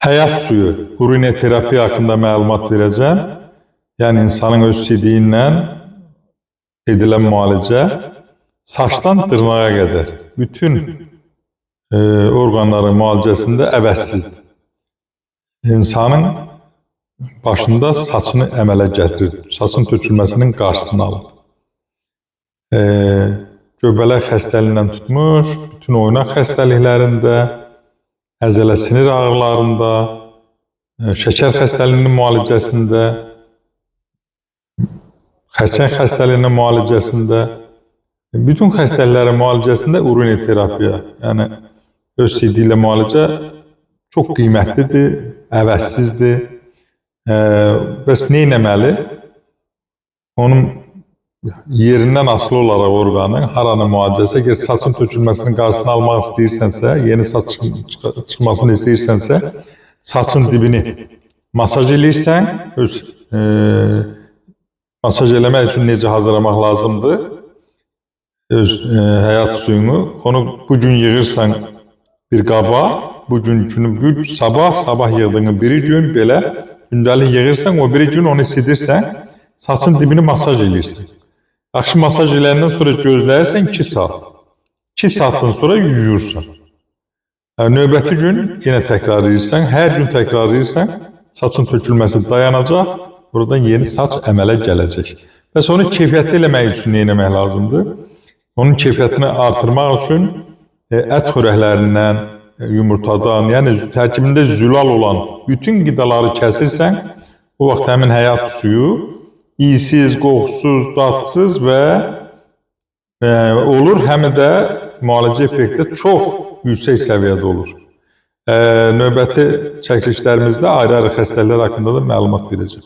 Həyat suyu, urinoterapiya haqqında məlumat verəcəm. Yəni, insanın öz sidiyilə edilən müalicə saçdan dırnağa qədər bütün orqanların müalicəsində əvəzsizdir. İnsanın başında saçını əmələ gətirir, saçın tökülməsinin qarşısını alır. Göbələk xəstəliyindən tutmuş, bütün oynaq xəstəliklərində, əzələ sinir ağrılarında, şəkər xəstəliyinin müalicəsində, xərçəng xəstəliyinin müalicəsində, bütün xəstəliklərin müalicəsində urinoterapiya, yəni öz CD ilə müalicə çox qiymətlidir, əvəzsizdir. Bəs nə etməli? Onun yerindən asılı olaraq orqanın haranın müalicəsi, əgər saçın tökülməsinin qarşısını almaq istəyirsənsə, yeni saç çıxmasını istəyirsənsə, saçın dibini masaj edirsən, masaj eləmək üçün necə hazırlamaq lazımdır? Öz həyat suyunu, onu bugün yığırsan bir qaba, bugün sabah yığdığın biri gün belə gündəlik yığırsan, o biri gün onu sidirsən, saçın dibini masaj edirsən. Yaxşı masaj eləyəndən sonra gözləyirsən 2 saat. 2 saatdan sonra yuyursan. Növbəti gün yenə təkrar edirsən, hər gün təkrar edirsən, saçın tökülməsi dayanacaq, buradan yeni saç əmələ gələcək. Bəs onu keyfiyyətli eləmək üçün nə etmək lazımdır? Onun keyfiyyətini artırmaq üçün ət xörəklərindən, yumurtadan, yəni tərkibində zülal olan bütün qidaları kəsirsən, o vaxt həmin həyat suyu iyisiz, qoxusuz, dadsız və olur, həm də müalicə effekti çox yüksək səviyyədə olur. Növbəti çəkilişlərimizdə ayrı-ayrı xəstəliklər haqqında da məlumat verəcəm.